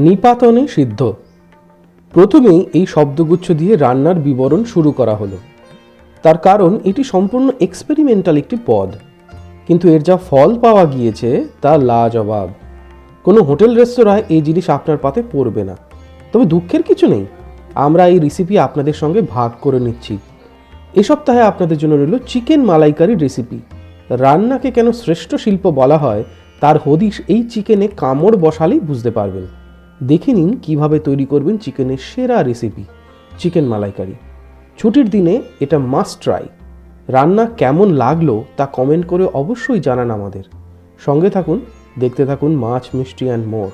নিপাতনে সিদ্ধ। প্রথমেই এই শব্দগুচ্ছ দিয়ে রান্নার বিবরণ শুরু করা হলো। তার কারণ এটি সম্পূর্ণ এক্সপেরিমেন্টাল একটি পদ, কিন্তু এর যা ফল পাওয়া গিয়েছে তা লাজবাব। কোনো হোটেল রেস্তোরাঁয় এই জিনিস আপনার পাতে পড়বে না। তবে দুঃখের কিছু নেই, আমরা এই রেসিপি আপনাদের সঙ্গে ভাগ করে নিচ্ছি। এ সপ্তাহে আপনাদের জন্য রইল চিকেন মালাই কারি রেসিপি। রান্নাকে কেন শ্রেষ্ঠ শিল্প বলা হয় তার হদিশ এই চিকেনে কামড় বসালেই বুঝতে পারবেন। দেখে নিন কীভাবে তৈরি করবেন চিকেনের সেরা রেসিপি চিকেন মালাই কারি। ছুটির দিনে এটা মাস্ট ট্রাই। রান্না কেমন লাগলো তা কমেন্ট করে অবশ্যই জানান আমাদের। সঙ্গে থাকুন, দেখতে থাকুন মাছ, মিষ্টি অ্যান্ড মোর।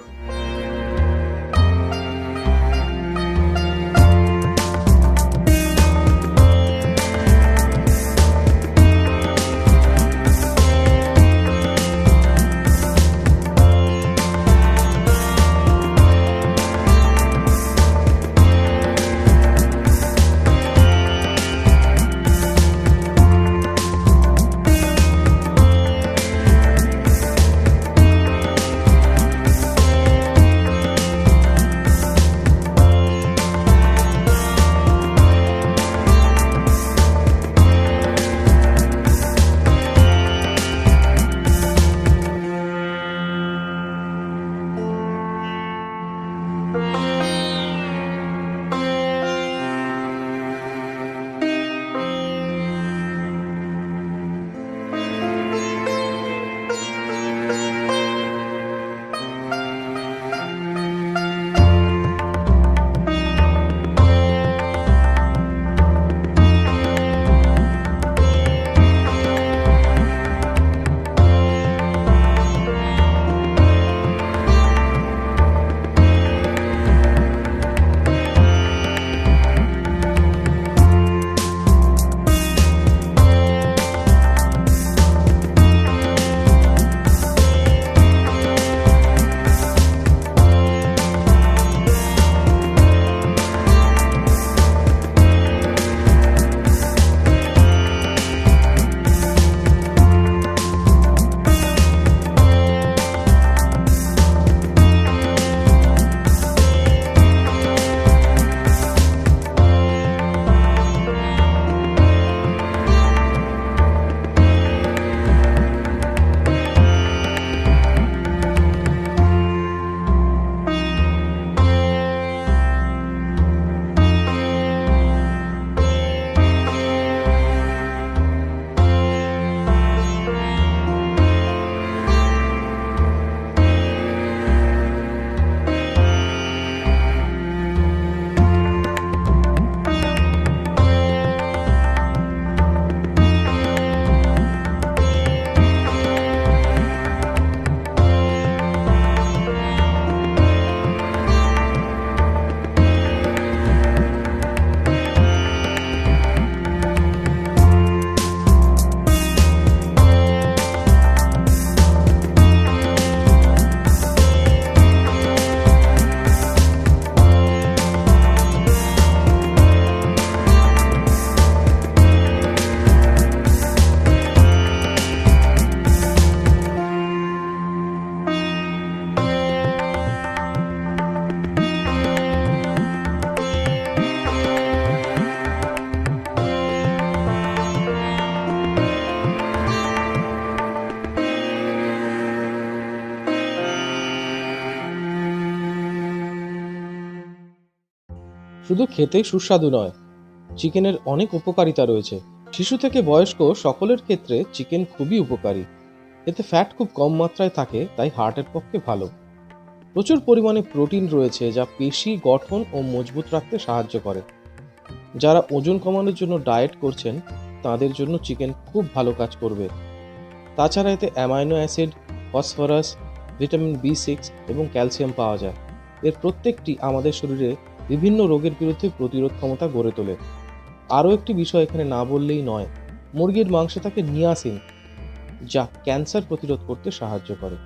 শুধু খেতেই সুস্বাদু নয়, চিকেনের অনেক উপকারিতা রয়েছে। শিশু থেকে বয়স্ক সকলের ক্ষেত্রে চিকেন খুবই উপকারী। এতে ফ্যাট খুব কম মাত্রায় থাকে, তাই হার্টের পক্ষে ভালো। প্রচুর পরিমাণে প্রোটিন রয়েছে যা পেশি গঠন ও মজবুত রাখতে সাহায্য করে। যারা ওজন কমানোর জন্য ডায়েট করছেন তাদের জন্য চিকেন খুব ভালো কাজ করবে। তাছাড়া এতে amino acid, phosphorus, vitamin B6 এবং ক্যালসিয়াম পাওয়া যায়। এর প্রত্যেকটি আমাদের শরীরে বিভিন্ন রোগের বিরুদ্ধে প্রতিরোধ ক্ষমতা গড়ে তোলে। আরও একটি বিষয় এখানে না বললেই নয়, মুরগির মাংসে থাকে নিয়াসিন, যা ক্যান্সার প্রতিরোধ করতে সাহায্য করে।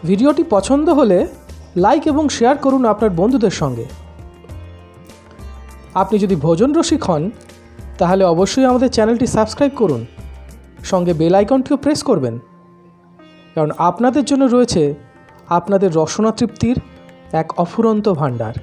ভিডিওটি পছন্দ হলে লাইক এবং শেয়ার করুন আপনার বন্ধুদের সঙ্গে। আপনি যদি ভোজন রসিক হন তাহলে অবশ্যই আমাদের চ্যানেলটি সাবস্ক্রাইব করুন, সঙ্গে বেল আইকনটিও প্রেস করবেন, কারণ আপনাদের জন্য রয়েছে আপনাদের রসনা তৃপ্তির এক অফুরন্ত ভাণ্ডার।